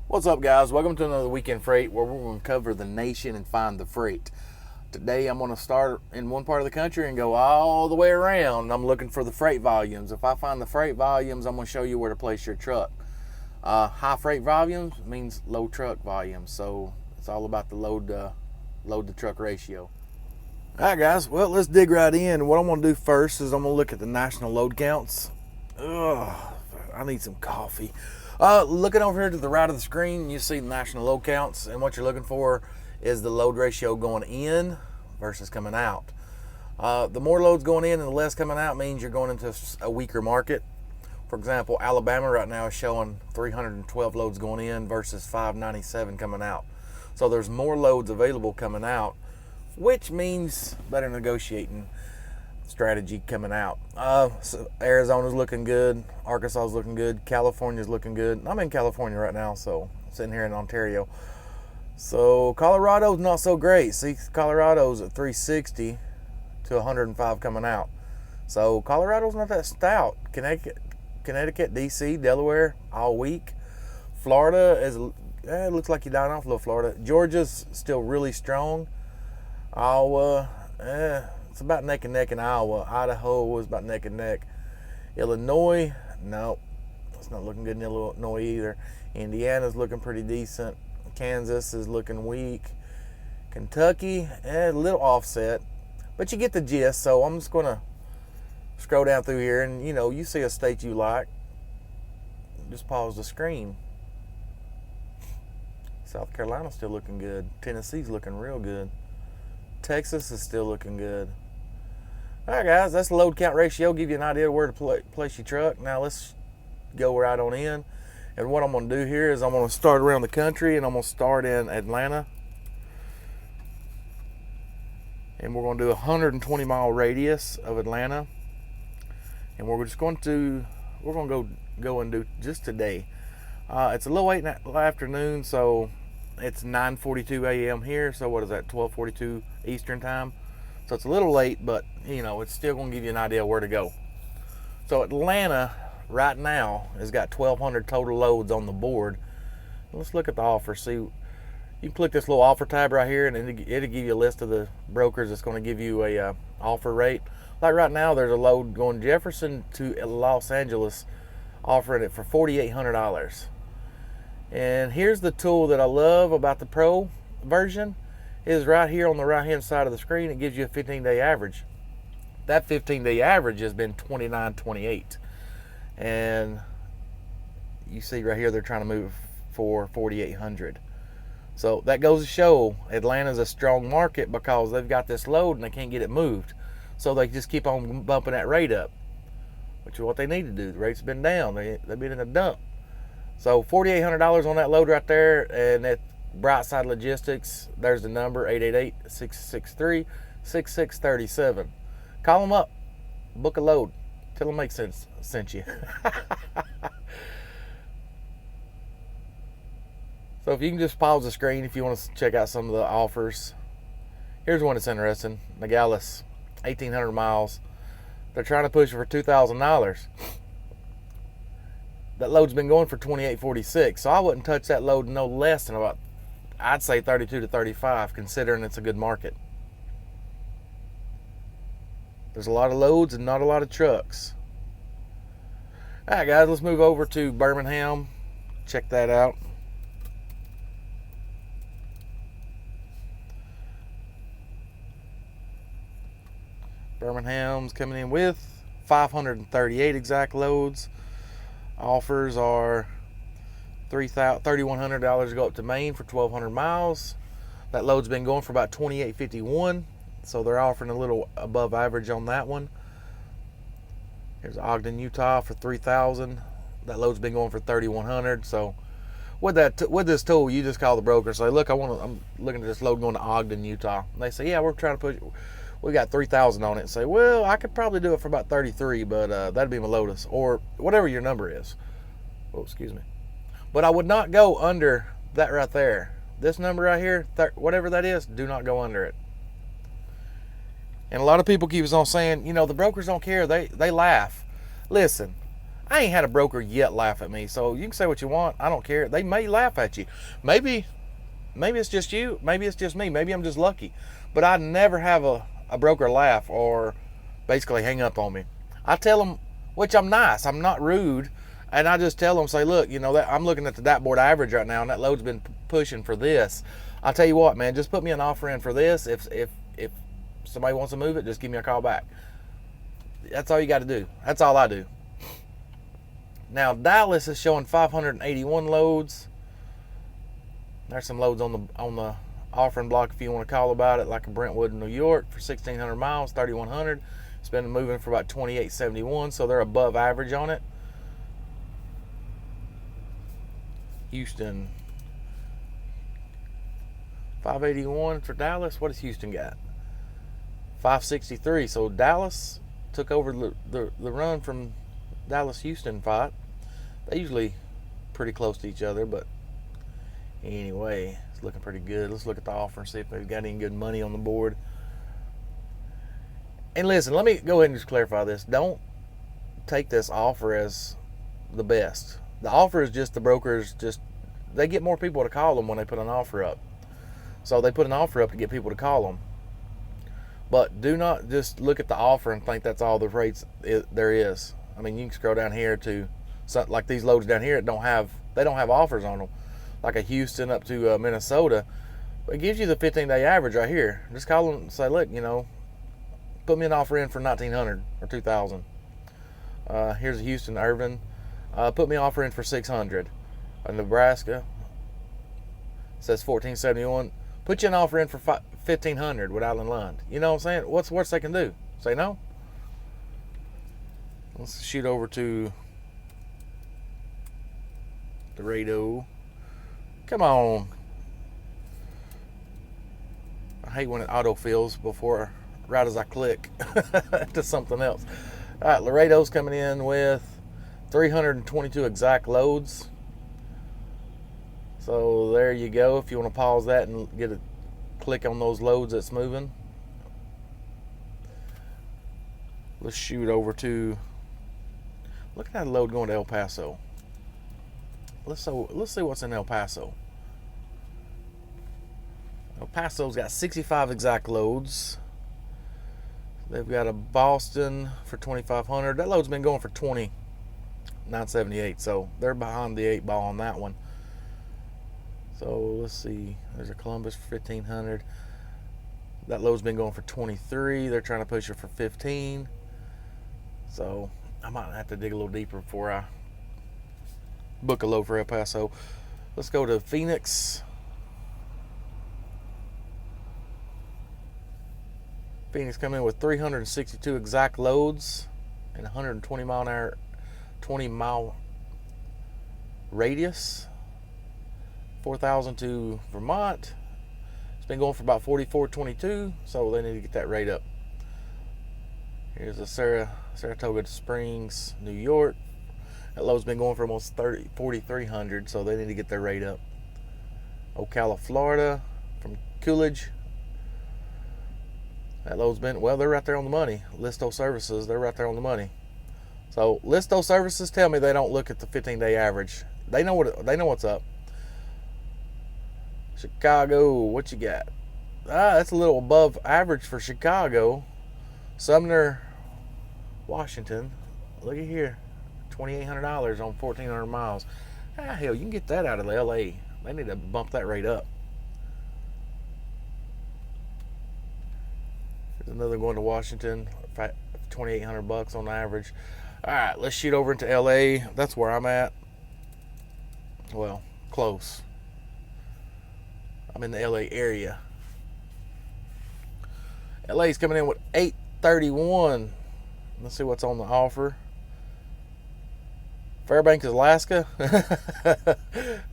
What's up, guys? Welcome to another Weekend Freight, where we're going to cover the nation and find the freight. Today I'm going to start in one part of the country and go all the way around. I'm looking for the freight volumes. If I find the freight volumes, I'm going to show you where to place your truck. High freight volumes means low truck volume, so it's all about the load to truck ratio. All right, guys, well, let's dig right in. What I'm going to do first is I'm going to look at the national load counts. Ugh, I need some coffee. Looking over here to the right of the screen, you see the national load counts, and what you're looking for is the load ratio going in versus coming out. The more loads going in and the less coming out means you're going into a weaker market. For example, Alabama right now is showing 312 loads going in versus 597 coming out. So there's more loads available coming out, which means better negotiating strategy coming out. So Arizona's looking good, Arkansas's looking good, California's looking good. I'm in California right now, so I'm sitting here in Ontario. So Colorado's not so great. See, Colorado's at 360 to 105 coming out. So Colorado's not that stout. Connecticut, DC, Delaware, all week. Florida is, it looks like you're dying off a little. Florida. Georgia's still really strong. Iowa, it's about neck and neck in Iowa. Idaho was about neck and neck. Illinois, no, it's not looking good in Illinois either. Indiana's looking pretty decent. Kansas is looking weak. Kentucky, a little offset, but you get the gist. So I'm just gonna scroll down through here, and you see a state you like, just pause the screen. South Carolina's still looking good. Tennessee's looking real good. Texas is still looking good. All right, guys, that's the load count ratio. Give you an idea where to place your truck. Now let's go right on in. And what I'm going to do here is I'm going to start around the country, and I'm going to start in Atlanta. And we're going to do a 120-mile radius of Atlanta. And we're just going to go and do just today. It's a little late in the afternoon, so it's 9:42 a.m. here. So what is that? 12:42 Eastern time. So it's a little late, but it's still going to give you an idea where to go. So Atlanta right now has got 1,200 total loads on the board. Let's look at the offer. See, you can click this little offer tab right here, and it'll give you a list of the brokers that's going to give you a offer rate. Like right now, there's a load going Jefferson to Los Angeles, offering it for $4,800. And here's the tool that I love about the Pro version. Is right here on the right hand side of the screen. It gives you a 15-day average. That 15-day average has been 29.28, and you see right here they're trying to move for 4,800. So that goes to show Atlanta's a strong market because they've got this load and they can't get it moved, so they just keep on bumping that rate up, which is what they need to do. The rate's been down. They've been in a dump. So $4,800 on that load right there, and that Brightside Logistics, there's the number, 888-663-6637. Call them up, book a load, tell them MakeCents sent you. So if you can just pause the screen if you want to check out some of the offers. Here's one that's interesting. Nogales, 1,800 miles. They're trying to push it for $2,000. That load's been going for $2,846, so I wouldn't touch that load no less than about, I'd say 32 to 35, considering it's a good market. There's a lot of loads and not a lot of trucks. All right, guys, let's move over to Birmingham. Check that out. Birmingham's coming in with 538 exact loads. Offers are $3,100 to go up to Maine for 1,200 miles. That load's been going for about $2,851, so they're offering a little above average on that one. Here's Ogden, Utah for $3,000. That load's been going for $3,100. So with this tool, you just call the broker, say, look, I'm looking at this load going to Ogden, Utah. And they say, yeah, we're trying to push. We got 3,000 on it. And say, well, I could probably do it for about 33, but that'd be my Lotus, or whatever your number is. Oh, excuse me. But I would not go under that right there. This number right here, whatever that is, do not go under it. And a lot of people keep on saying, the brokers don't care. They laugh. Listen, I ain't had a broker yet laugh at me. So you can say what you want. I don't care. They may laugh at you. Maybe it's just you. Maybe it's just me. Maybe I'm just lucky. But I never have a broker laugh or basically hang up on me. I tell them, which I'm nice. I'm not rude. And I just tell them, say, look, that I'm looking at the DAT board average right now, and that load's been pushing for this. I'll tell you what, man, just put me an offer in for this. If somebody wants to move it, just give me a call back. That's all you got to do. That's all I do. Now, Dallas is showing 581 loads. There's some loads on the offering block if you want to call about it, like a Brentwood, New York for 1,600 miles, 3,100. It's been moving for about 2,871, so they're above average on it. Houston, 581 for Dallas. What does Houston got? 563. So Dallas took over the run from Dallas-Houston fight. They usually pretty close to each other, but anyway, it's looking pretty good. Let's look at the offer and see if they've got any good money on the board. And listen, let me go ahead and just clarify this. Don't take this offer as the best. The offer is just the brokers, they get more people to call them when they put an offer up. So they put an offer up to get people to call them. But do not just look at the offer and think that's all the rates there is. I mean, you can scroll down here to something like these loads down here. They don't have offers on them, like a Houston up to Minnesota. But it gives you the 15-day average right here. Just call them and say, look, put me an offer in for 1,900 or 2,000. Here's a Houston, Irvin. Put me an offer in for 600. Nebraska says 1471. Put you an offer in for 1,500 with Island Lund. You know what I'm saying? What's the worst they can do? Say no? Let's shoot over to Dorado. Come on. I hate when it autofills right as I click to something else. All right, Laredo's coming in with 322 exact loads. So there you go. If you want to pause that and click on those loads that's moving. Let's shoot over to, look at that load going to El Paso. Let's see what's in El Paso. El Paso's got 65 exact loads. They've got a Boston for 2,500. That load's been going for 20,978. So they're behind the 8 ball on that one. So let's see. There's a Columbus for 1,500. That load's been going for 23. They're trying to push it for 15. So I might have to dig a little deeper before I book a load for El Paso. Let's go to Phoenix. Phoenix coming in with 362 exact loads and 120 mile an hour, 20 mile radius. 4,000 to Vermont. It's been going for about 44.22, so they need to get that rate up. Here's a Saratoga Springs, New York. That load's been going for almost 4,300, so they need to get their rate up. Ocala, Florida, from Coolidge. That load's been, well, they're right there on the money. Listo Services, they're right there on the money. So Listo Services tell me they don't look at the 15-day average. They know what's up. Chicago, what you got? That's a little above average for Chicago. Sumner, Washington. Look at here, $2,800 on 1,400 miles. Hell, you can get that out of LA. They need to bump that rate up. There's another going to Washington, $2,800 on average. All right, let's shoot over into LA. That's where I'm at. Well, close. I'm in the LA area. LA's coming in with 831. Let's see what's on the offer. Fairbanks, Alaska.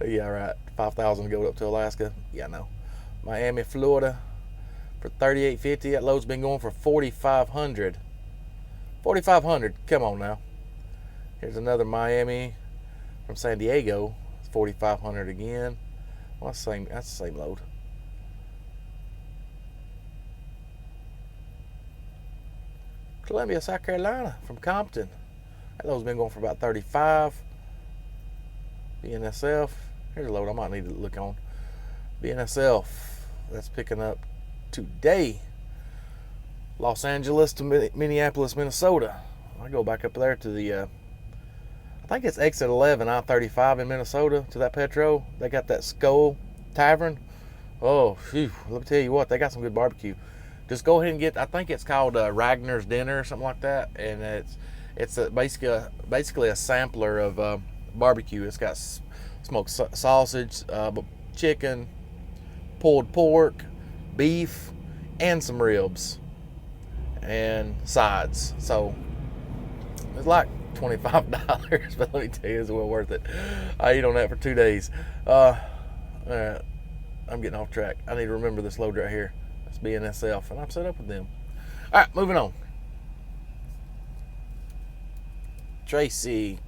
Yeah, right. 5,000 to go up to Alaska. Yeah, no. Miami, Florida for 3,850. That load's been going for 4,500. 4,500. Come on now. Here's another Miami from San Diego. 4,500 again. Well, that's the same load. Columbia, South Carolina from Compton. That load's been going for about 35. BNSF. Here's a load I might need to look on. BNSF. That's picking up today. Los Angeles to Minneapolis, Minnesota. I go back up there to the, I think it's exit 11, I-35 in Minnesota, to that Petro. They got that Skull Tavern. Oh, phew, let me tell you what, they got some good barbecue. Just go ahead and get, I think it's called Ragner's Dinner or something like that, and it's basically a sampler of barbecue. It's got smoked sausage, chicken, pulled pork, beef, and some ribs and sides. So it's like $25, but let me tell you, it's well worth it. I eat on that for 2 days. All right, I'm getting off track. I need to remember this load right here. It's BNSF, and I'm set up with them. All right, moving on. Tracy.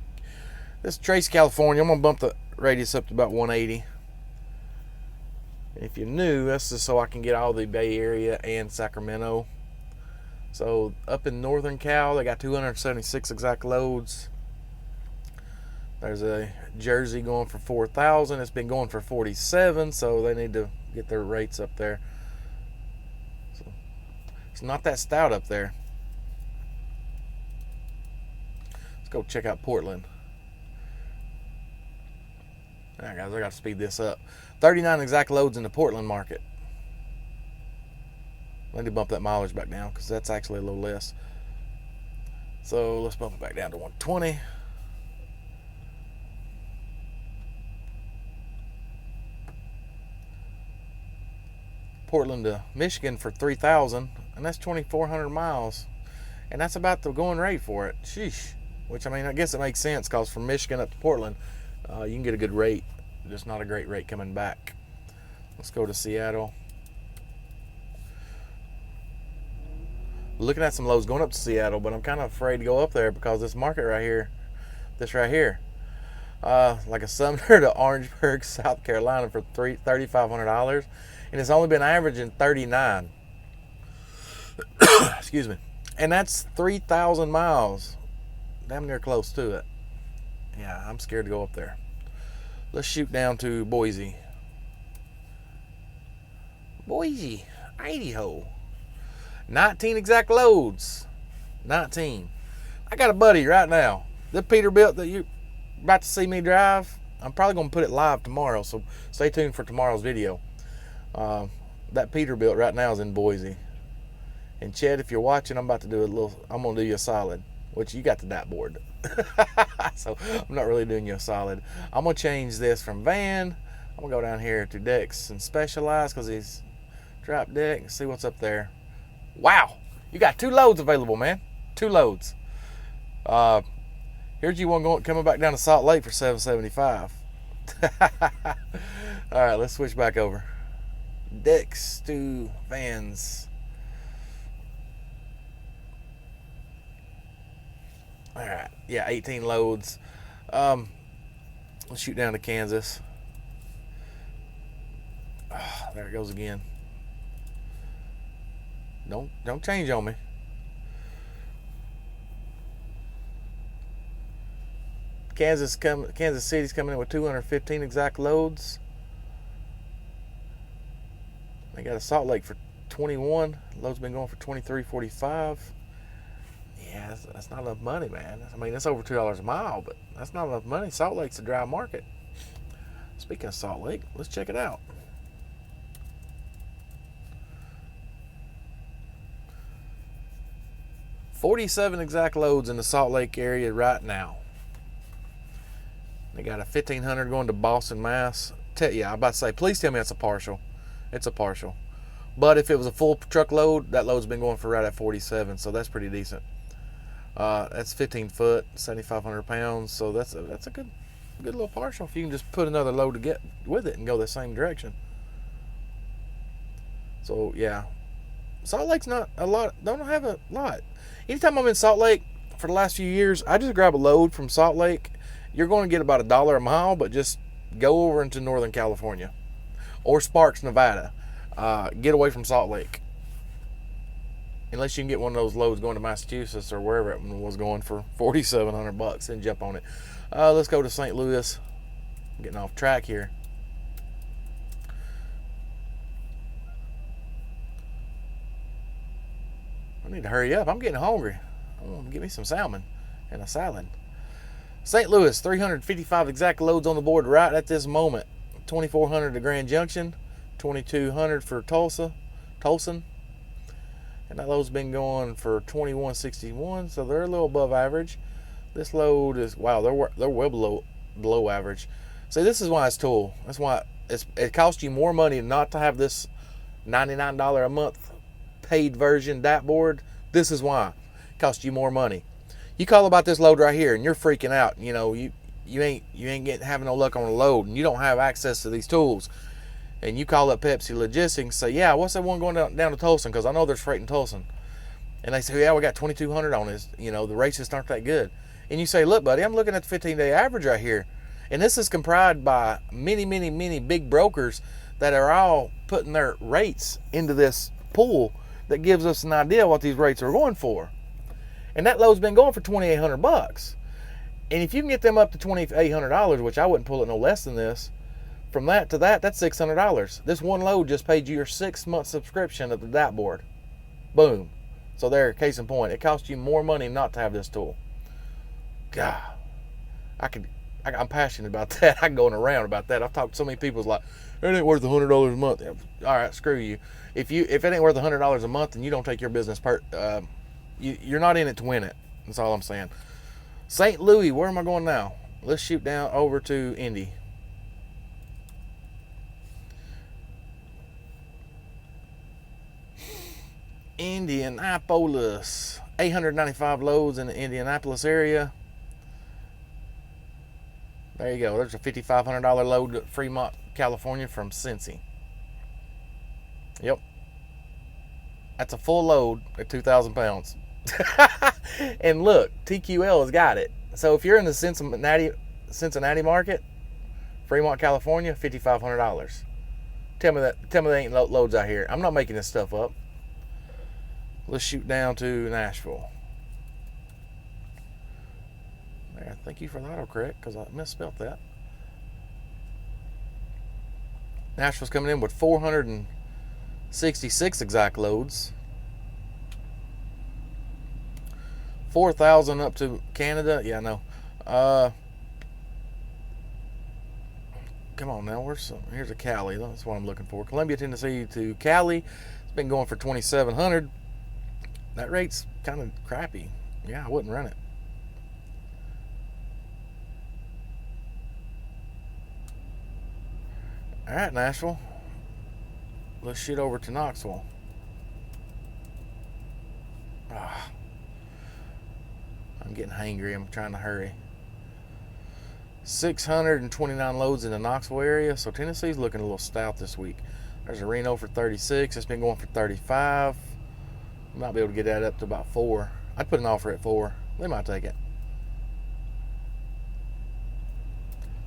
This is Tracy, California. I'm going to bump the radius up to about 180. And if you're new, that's just so I can get all the Bay Area and Sacramento. So up in Northern Cal, they got 276 exact loads. There's a Jersey going for 4,000. It's been going for 47, so they need to get their rates up there. So it's not that stout up there. Let's go check out Portland. All right, guys, I got to speed this up. 39 exact loads in the Portland market. I need to bump that mileage back down because that's actually a little less. So let's bump it back down to 120. Portland to Michigan for 3,000, and that's 2,400 miles, and that's about the going rate for it. Sheesh. Which, I mean, I guess it makes sense because from Michigan up to Portland, you can get a good rate. Just not a great rate coming back. Let's go to Seattle. Looking at some lows going up to Seattle, but I'm kind of afraid to go up there because this market right here, like a Sumner to Orangeburg, South Carolina for $3,500, and it's only been averaging 39. Excuse me, and that's 3,000 miles, damn near close to it. Yeah, I'm scared to go up there. Let's shoot down to Boise. Boise, Idaho. 19 exact loads. 19. I got a buddy right now. The Peterbilt that you're about to see me drive, I'm probably going to put it live tomorrow, so stay tuned for tomorrow's video. That Peterbilt right now is in Boise. And Chad, if you're watching, I'm going to do you a solid, which you got the DAT board. So I'm not really doing you a solid. I'm going to change this from van. I'm going to go down here to Decks and Specialized because he's drop deck and see what's up there. Wow, you got 2 loads available, man. 2 loads. Here's you one coming back down to Salt Lake for $775. All right, let's switch back over. Decks to vans. All right, yeah, 18 loads. Let's shoot down to Kansas. Oh, there it goes again. Don't change on me. Kansas City's coming in with 215 exact loads. They got a Salt Lake for 21. Load's been going for 23.45. Yeah, that's not enough money, man. I mean, that's over $2 a mile, but that's not enough money. Salt Lake's a dry market. Speaking of Salt Lake, let's check it out. $47 exact loads in the Salt Lake area right now. They got a 1,500 going to Boston, Mass. I'm about to say, please tell me that's a partial. It's a partial. But if it was a full truckload, that load's been going for right at 47, so that's pretty decent. That's 15 foot, 7,500 pounds, so that's a good little partial if you can just put another load to get with it and go the same direction. So yeah, Salt Lake's not a lot. Don't have a lot. Anytime I'm in Salt Lake for the last few years, I just grab a load from Salt Lake. You're going to get about $1 a mile, but just go over into Northern California or Sparks, Nevada. Get away from Salt Lake. unless you can get one of those loads going to Massachusetts or wherever it was going for $4,700 and jump on it. Let's go to St. Louis. I'm getting off track here. I need to hurry up. I'm getting hungry. I'm gonna get me some salmon and a salad. St. Louis, 355 exact loads on the board right at this moment. 2,400 to Grand Junction, 2,200 for Tulsa, and that load's been going for 2161, so they're a little above average. This load is, wow, they're well below average. See, this is why it's tool. That's why it costs you more money not to have this $99 a month paid version DAT board. This is why it costs you more money. You call about this load right here and you're freaking out. You know, you ain't having no luck on a load and you don't have access to these tools. And you call up Pepsi Logistics, say, yeah, what's that one going down to Tulsa? Because I know there's freight in Tulsa. And they say, yeah, we got 2,200 on this. You know, the rates just aren't that good. And you say, look, buddy, I'm looking at the 15-day average right here. And this is comprised by many, many, many big brokers that are all putting their rates into this pool that gives us an idea what these rates are going for. And that load's been going for $2,800. And if you can get them up to $2,800, which I wouldn't pull it no less than this, from that to that, that's $600. This one load just paid you your 6-month subscription of the DAT board. Boom. So there, case in point, it costs you more money not to have this tool. God, I'm passionate about that. I'm going around about that. I've talked to so many people like, it ain't worth $100 a month. All right, screw you. If it ain't worth $100 a month, then you don't take your business you're not in it to win it. That's all I'm saying. St. Louis, where am I going now? Let's shoot down over to Indy. Indianapolis, 895 loads in the Indianapolis area. There you go. There's a $5,500 load to Fremont, California from Cincy. Yep. That's a full load at 2,000 pounds. And look, TQL has got it. So if you're in the Cincinnati market, Fremont, California, $5,500. Tell me there ain't loads out here. I'm not making this stuff up. Let's shoot down to Nashville. There, thank you for the autocorrect because I misspelled that. Nashville's coming in with 466 exact loads. 4,000 up to Canada. Yeah, no. Come on now. Here's a Cali. That's what I'm looking for. Columbia, Tennessee to Cali. It's been going for 2,700. That rate's kind of crappy. Yeah, I wouldn't run it. All right, Nashville. Let's shoot over to Knoxville. I'm getting hangry. I'm trying to hurry. 629 loads in the Knoxville area. So Tennessee's looking a little stout this week. There's a Reno for 36. It's been going for 35. You might be able to get that up to about 4. I'd put an offer at 4. They might take it.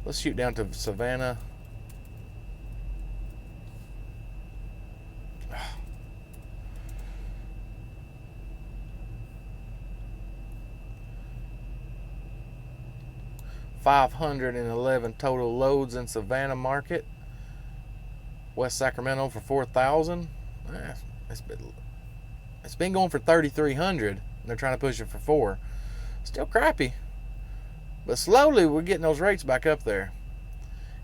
Let's shoot down to Savannah. $511 total loads in Savannah market. West Sacramento for 4,000. It's been going for 3,300. They're trying to push it for 4. Still crappy, but slowly we're getting those rates back up there.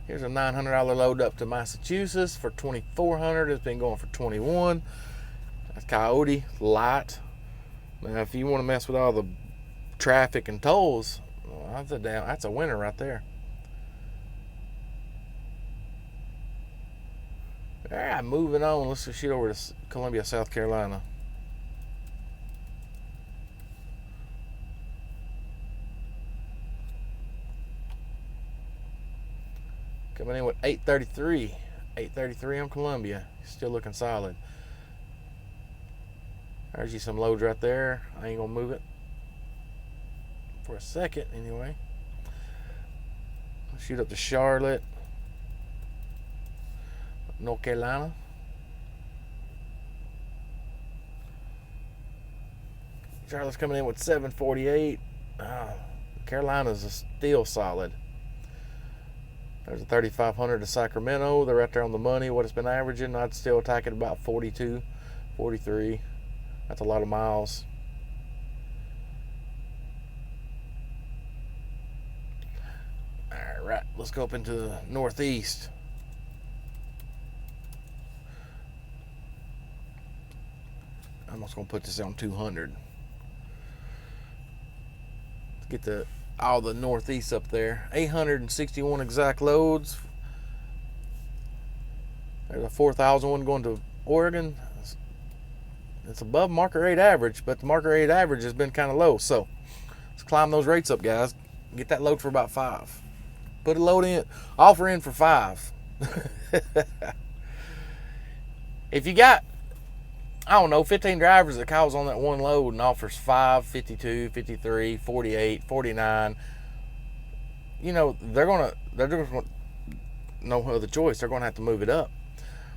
Here's a $900 load up to Massachusetts for 2,400. It's been going for 21. That's Coyote light. Now, if you want to mess with all the traffic and tolls, well, that's a winner right there. All right, moving on. Let's just shoot over to Columbia, South Carolina. Coming in with 833. 833 on Columbia. Still looking solid. There's you some loads right there. I ain't gonna move it for a second anyway. I'll shoot up to Charlotte, North Carolina. Charlotte's coming in with 748. Carolina's still solid. There's a 3,500 to Sacramento. They're right there on the money. What it's been averaging, I'd still attack it about 42, 43. That's a lot of miles. All right, let's go up into the northeast. I'm just gonna put this on 200. Let's get all the northeast up there. 861 exact loads. There's a 4,000 one going to Oregon. It's above market rate average, but the market rate average has been kind of low. So let's climb those rates up, guys. Get that load for about 5. Put a load in, offer in for 5. If you got, I don't know, 15 drivers that calls on that one load and offers 5, 52, 53, 48, 49, you know, they're just gonna no other choice. They're gonna have to move it up.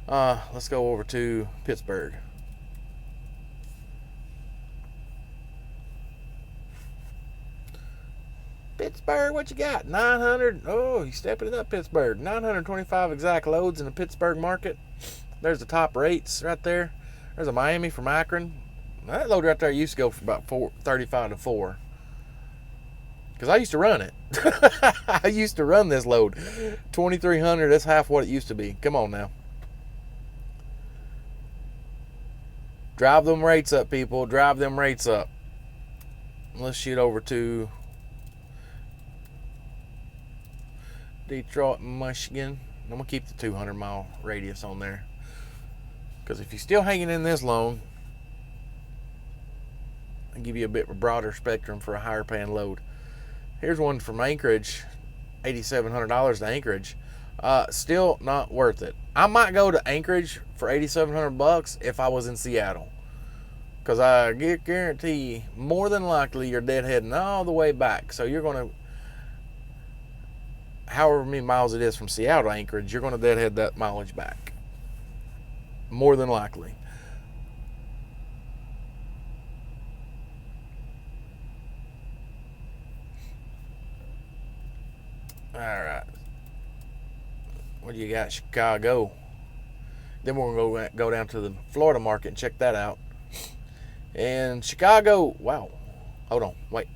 Let's go over to Pittsburgh. Pittsburgh, what you got? 900. Oh, you stepping it up, Pittsburgh. 925 exact loads in the Pittsburgh market. There's the top rates right there. There's a Miami from Akron. That load right there used to go for about 35 to 4. Because I used to run it. I used to run this load. 2,300, that's half what it used to be. Come on now. Drive them rates up, people. Drive them rates up. Let's shoot over to Detroit, Michigan. I'm going to keep the 200-mile radius on there. Because if you're still hanging in this long, I'll give you a bit of a broader spectrum for a higher paying load. Here's one from Anchorage, $8,700 to Anchorage. Still not worth it. I might go to Anchorage for $8,700 if I was in Seattle. Because I guarantee more than likely you're deadheading all the way back. So you're going to, however many miles it is from Seattle to Anchorage, you're going to deadhead that mileage back. More than likely. All right. What do you got? Chicago. Then we're going to go down to the Florida market and check that out. And Chicago, wow. Hold on, wait.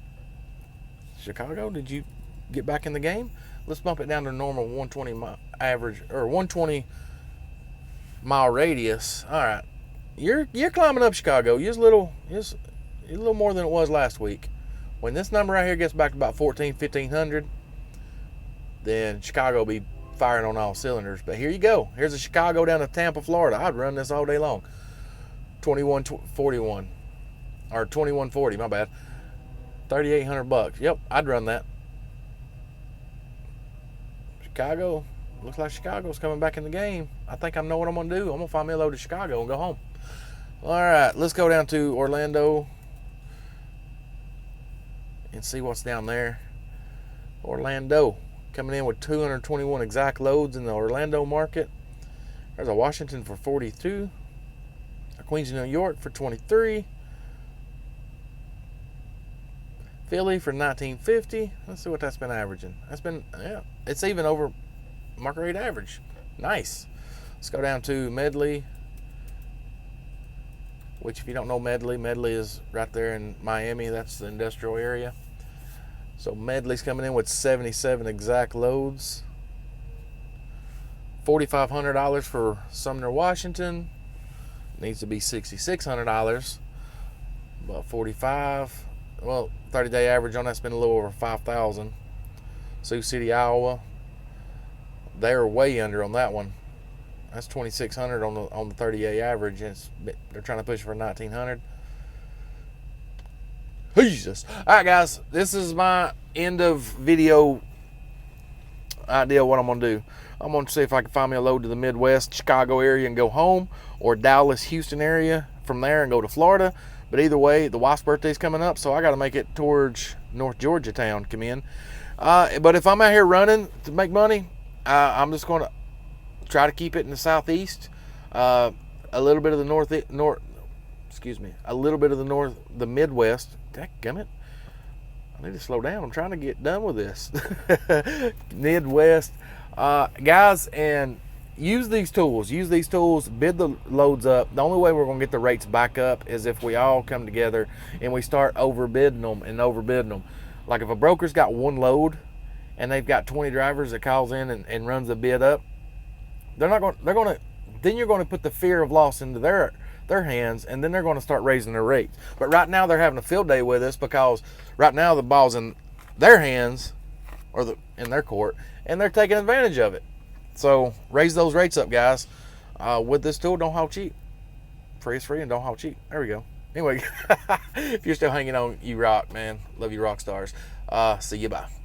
Chicago, did you get back in the game? Let's bump it down to normal 120 mile average, or 120 mile radius. All right, you're climbing up Chicago. You're a little more than it was last week. When this number right here gets back to about 1,500, then Chicago will be firing on all cylinders. But here you go. Here's a Chicago down to Tampa, Florida. I'd run this all day long. 2141 or 2140. My bad. $3,800. Yep, I'd run that. Chicago. Looks like Chicago's coming back in the game. I think I know what I'm going to do. I'm going to find me a load to Chicago and go home. All right, let's go down to Orlando and see what's down there. Orlando coming in with 221 exact loads in the Orlando market. There's a Washington for 42. A Queens of New York for 23. Philly for 1950. Let's see what that's been averaging. That's been, yeah, it's even over market rate average. Nice. Let's go down to Medley, which if you don't know Medley is right there in Miami. That's the industrial area. So Medley's coming in with 77 exact loads. $4,500 for Sumner, Washington. Needs to be $6,600. About 45. Well, 30-day average on that's been a little over 5,000. Sioux City, Iowa. They're way under on that one. That's 2,600 on the 30-day average. And they're trying to push for 1,900. Jesus. All right, guys. This is my end of video idea of what I'm going to do. I'm going to see if I can find me a load to the Midwest, Chicago area and go home, or Dallas, Houston area from there and go to Florida. But either way, the wife's birthday's coming up, so I got to make it towards North Georgia town, come in. But if I'm out here running to make money, I'm just going to try to keep it in the southeast, a little bit of the excuse me, a little bit of the Midwest. Dadgummit, I need to slow down. I'm trying to get done with this. Midwest, guys, and use these tools. Bid the loads up. The only way we're going to get the rates back up is if we all come together and we start overbidding them. Like if a broker's got one load and they've got 20 drivers that calls in and runs the bid up, then you're going to put the fear of loss into their hands, and then they're going to start raising their rates. But right now they're having a field day with us because right now the ball's in their hands or in their court, and they're taking advantage of it. So raise those rates up, guys. With this tool, don't haul cheap. Free is free, and don't haul cheap. There we go. Anyway, if you're still hanging on, you rock, man. Love you, rock stars. See you, bye.